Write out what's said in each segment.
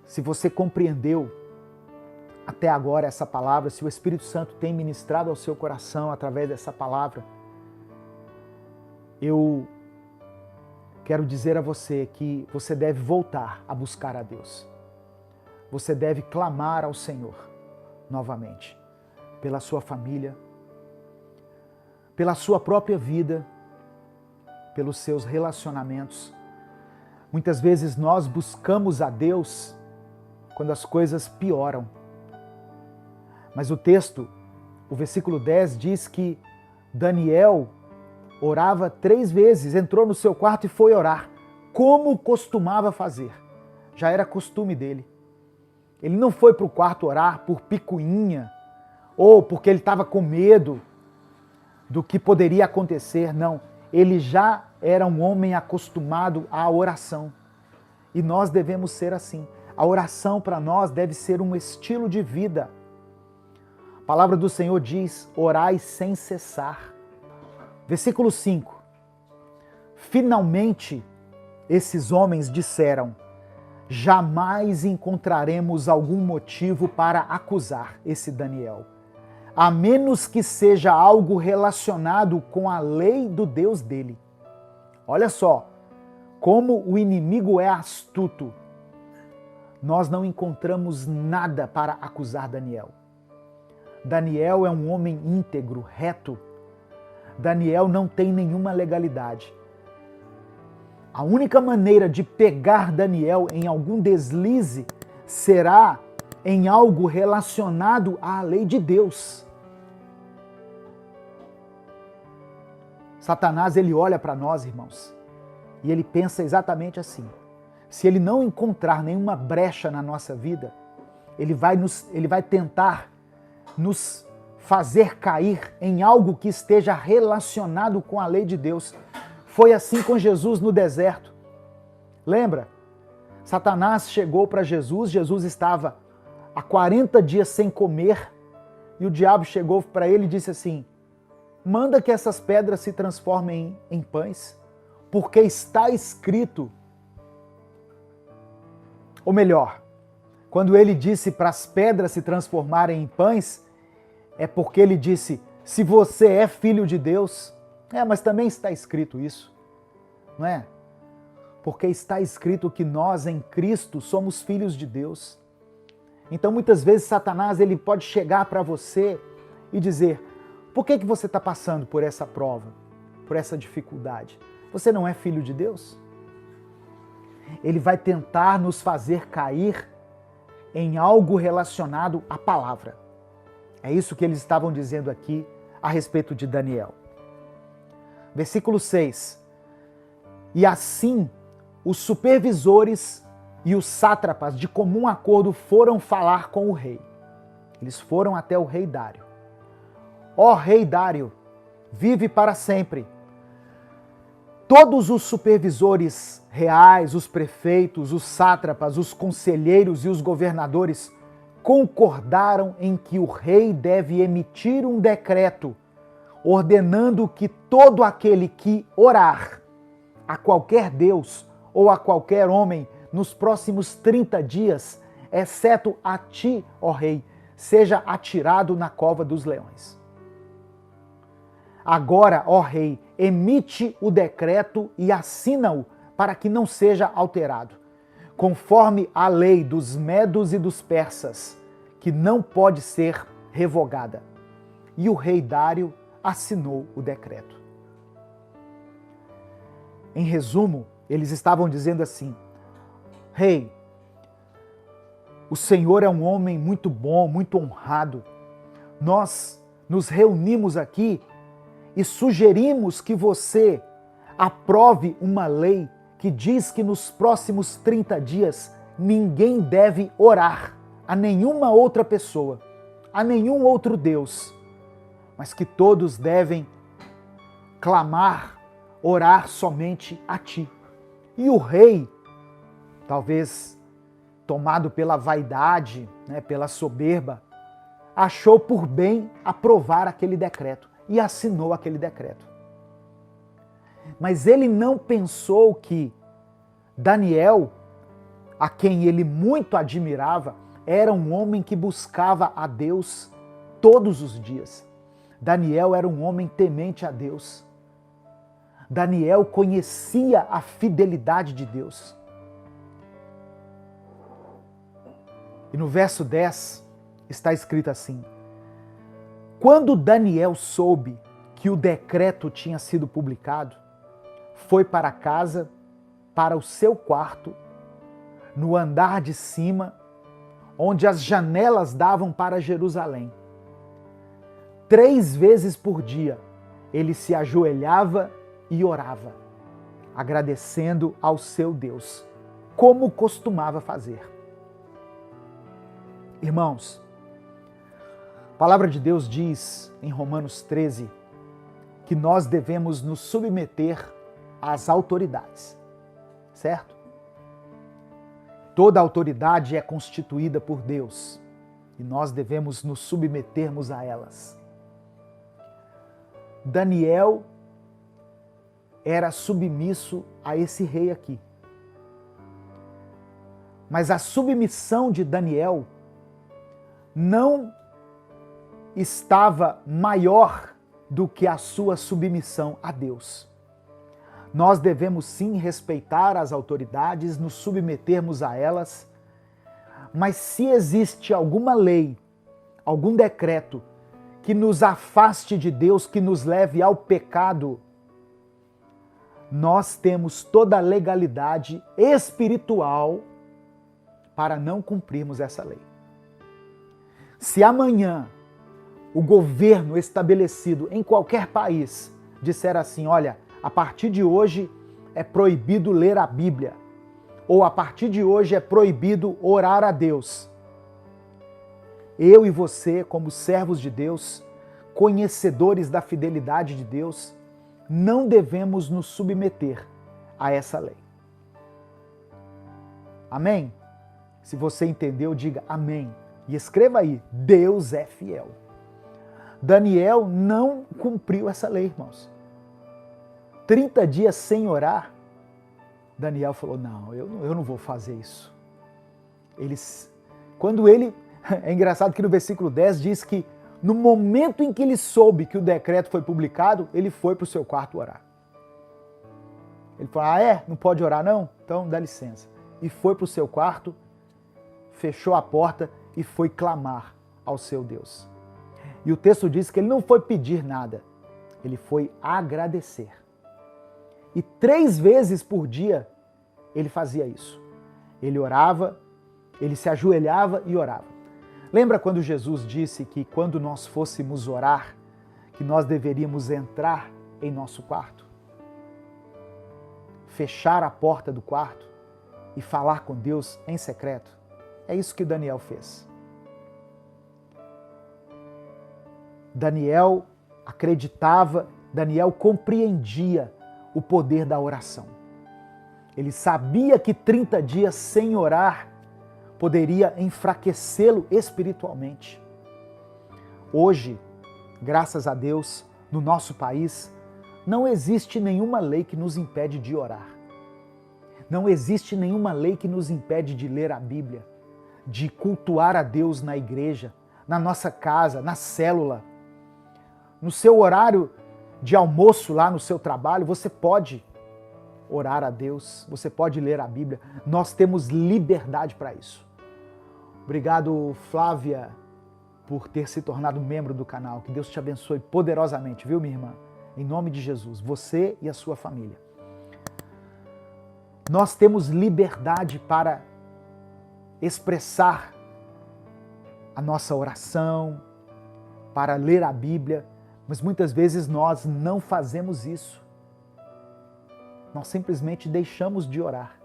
se você compreendeu até agora essa palavra, se o Espírito Santo tem ministrado ao seu coração através dessa palavra, eu quero dizer a você que você deve voltar a buscar a Deus. Você deve clamar ao Senhor novamente, pela sua família, pela sua própria vida, pelos seus relacionamentos. Muitas vezes nós buscamos a Deus quando as coisas pioram. Mas o texto, o versículo 10 diz que Daniel orava 3 vezes, entrou no seu quarto e foi orar, como costumava fazer. Já era costume dele. Ele não foi para o quarto orar por picuinha ou porque ele estava com medo do que poderia acontecer. Não, ele já era um homem acostumado à oração. E nós devemos ser assim. A oração para nós deve ser um estilo de vida. A palavra do Senhor diz: orai sem cessar. Versículo 5. Finalmente, esses homens disseram: jamais encontraremos algum motivo para acusar esse Daniel, a menos que seja algo relacionado com a lei do Deus dele. Olha só, como o inimigo é astuto. Nós não encontramos nada para acusar Daniel. Daniel é um homem íntegro, reto. Daniel não tem nenhuma legalidade. A única maneira de pegar Daniel em algum deslize será em algo relacionado à lei de Deus. Satanás, ele olha para nós, irmãos, e ele pensa exatamente assim. Se ele não encontrar nenhuma brecha na nossa vida, ele vai tentar nos fazer cair em algo que esteja relacionado com a lei de Deus. Foi assim com Jesus no deserto. Lembra? Satanás chegou para Jesus, Jesus estava há 40 dias sem comer, e o diabo chegou para ele e disse assim: manda que essas pedras se transformem em pães, porque está escrito. Ou melhor, quando ele disse para as pedras se transformarem em pães, é porque ele disse: se você é filho de Deus. Mas também está escrito isso, não é? Porque está escrito que nós em Cristo somos filhos de Deus. Então muitas vezes Satanás, ele pode chegar para você e dizer: por que você está passando por essa prova, por essa dificuldade? Você não é filho de Deus? Ele vai tentar nos fazer cair em algo relacionado à palavra. É isso que eles estavam dizendo aqui a respeito de Daniel. Versículo 6. E assim os supervisores e os sátrapas de comum acordo foram falar com o rei. Eles foram até o rei Dário. Ó rei Dário, vive para sempre. Todos os supervisores reais, os prefeitos, os sátrapas, os conselheiros e os governadores concordaram em que o rei deve emitir um decreto ordenando que todo aquele que orar a qualquer Deus ou a qualquer homem nos próximos 30 dias, exceto a ti, ó rei, seja atirado na cova dos leões. Agora, ó rei, emite o decreto e assina-o para que não seja alterado, conforme a lei dos medos e dos persas, que não pode ser revogada. E o rei Dário assinou o decreto. Em resumo, eles estavam dizendo assim: rei, o Senhor é um homem muito bom, muito honrado. Nós nos reunimos aqui e sugerimos que você aprove uma lei que diz que nos próximos 30 dias ninguém deve orar a nenhuma outra pessoa, a nenhum outro Deus, mas que todos devem clamar, orar somente a ti. E o rei, talvez tomado pela vaidade, pela soberba, achou por bem aprovar aquele decreto e assinou aquele decreto. Mas ele não pensou que Daniel a quem ele muito admirava, era um homem que buscava a Deus todos os dias. Daniel era um homem temente a Deus. Daniel conhecia a fidelidade de Deus. E no verso 10 está escrito assim: quando Daniel soube que o decreto tinha sido publicado, foi para casa, para o seu quarto, no andar de cima, onde as janelas davam para Jerusalém. 3 vezes por dia, ele se ajoelhava e orava, agradecendo ao seu Deus, como costumava fazer. Irmãos, a palavra de Deus diz em Romanos 13 que nós devemos nos submeter às autoridades, certo? Toda autoridade é constituída por Deus e nós devemos nos submetermos a elas. Daniel era submisso a esse rei aqui. Mas a submissão de Daniel não estava maior do que a sua submissão a Deus. Nós devemos sim respeitar as autoridades, nos submetermos a elas, mas se existe alguma lei, algum decreto que nos afaste de Deus, que nos leve ao pecado, nós temos toda a legalidade espiritual para não cumprirmos essa lei. Se amanhã o governo estabelecido em qualquer país disser assim, olha, a partir de hoje é proibido ler a Bíblia, ou a partir de hoje é proibido orar a Deus, eu e você, como servos de Deus, conhecedores da fidelidade de Deus, não devemos nos submeter a essa lei. Amém? Se você entendeu, diga amém. E escreva aí, Deus é fiel. Daniel não cumpriu essa lei, irmãos. 30 dias sem orar, Daniel falou, não, eu não vou fazer isso. É engraçado que no versículo 10 diz que no momento em que ele soube que o decreto foi publicado, ele foi para o seu quarto orar. Ele falou, não pode orar não? Então dá licença. E foi para o seu quarto, fechou a porta e foi clamar ao seu Deus. E o texto diz que ele não foi pedir nada, ele foi agradecer. E 3 vezes por dia ele fazia isso. Ele orava, ele se ajoelhava e orava. Lembra quando Jesus disse que quando nós fôssemos orar, que nós deveríamos entrar em nosso quarto? Fechar a porta do quarto e falar com Deus em secreto? É isso que Daniel fez. Daniel acreditava, Daniel compreendia o poder da oração. Ele sabia que 30 dias sem orar poderia enfraquecê-lo espiritualmente. Hoje, graças a Deus, no nosso país, não existe nenhuma lei que nos impede de orar. Não existe nenhuma lei que nos impede de ler a Bíblia, de cultuar a Deus na igreja, na nossa casa, na célula. No seu horário de almoço lá no seu trabalho, você pode orar a Deus, você pode ler a Bíblia. Nós temos liberdade para isso. Obrigado, Flávia, por ter se tornado membro do canal. Que Deus te abençoe poderosamente, viu, minha irmã? Em nome de Jesus, você e a sua família. Nós temos liberdade para expressar a nossa oração, para ler a Bíblia, mas muitas vezes nós não fazemos isso. Nós simplesmente deixamos de orar.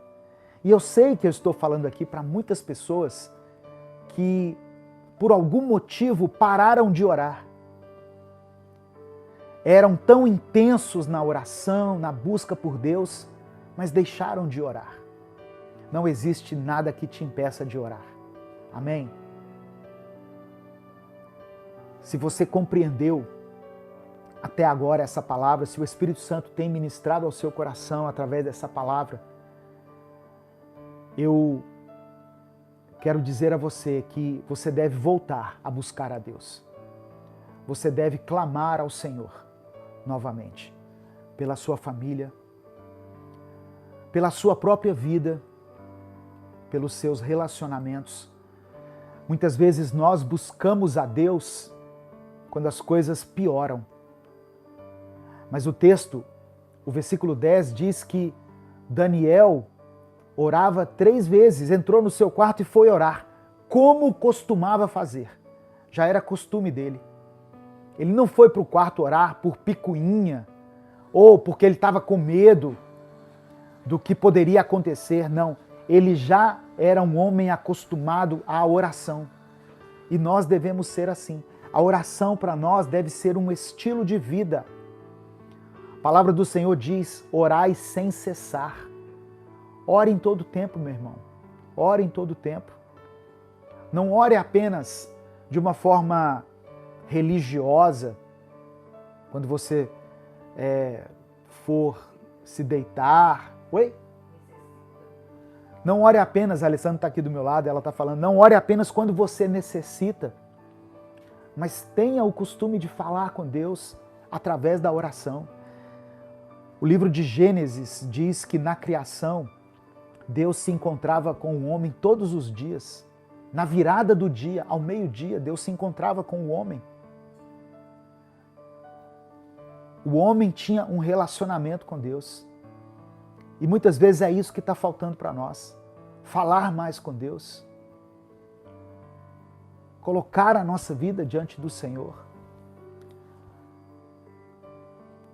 E eu sei que eu estou falando aqui para muitas pessoas que, por algum motivo, pararam de orar. Eram tão intensos na oração, na busca por Deus, mas deixaram de orar. Não existe nada que te impeça de orar. Amém? Se você compreendeu até agora essa palavra, se o Espírito Santo tem ministrado ao seu coração através dessa palavra, eu quero dizer a você que você deve voltar a buscar a Deus. Você deve clamar ao Senhor novamente, pela sua família, pela sua própria vida, pelos seus relacionamentos. Muitas vezes nós buscamos a Deus quando as coisas pioram. Mas o texto, o versículo 10 diz que Daniel orava 3 vezes, entrou no seu quarto e foi orar, como costumava fazer. Já era costume dele. Ele não foi para o quarto orar por picuinha ou porque ele estava com medo do que poderia acontecer, não. Ele já era um homem acostumado à oração. E nós devemos ser assim. A oração para nós deve ser um estilo de vida. A palavra do Senhor diz: orai sem cessar. Ore em todo tempo, meu irmão. Ore em todo tempo. Não ore apenas de uma forma religiosa, quando você for se deitar. Oi? Não ore apenas, a Alessandra está aqui do meu lado, ela está falando, não ore apenas quando você necessita, mas tenha o costume de falar com Deus através da oração. O livro de Gênesis diz que na criação, Deus se encontrava com o homem todos os dias. Na virada do dia, ao meio-dia, Deus se encontrava com o homem. O homem tinha um relacionamento com Deus. E muitas vezes é isso que está faltando para nós. Falar mais com Deus. Colocar a nossa vida diante do Senhor.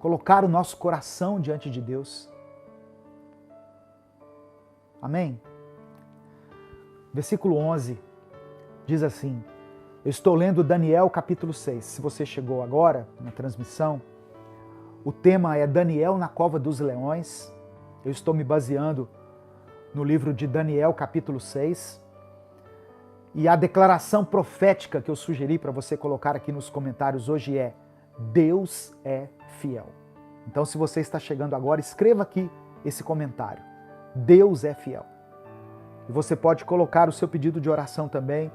Colocar o nosso coração diante de Deus. Amém? Versículo 11 diz assim: eu estou lendo Daniel capítulo 6. Se você chegou agora na transmissão, o tema é Daniel na cova dos leões. Eu estou me baseando no livro de Daniel capítulo 6. E a declaração profética que eu sugeri para você colocar aqui nos comentários hoje é: Deus é fiel. Então, se você está chegando agora, escreva aqui esse comentário. Deus é fiel. E você pode colocar o seu pedido de oração também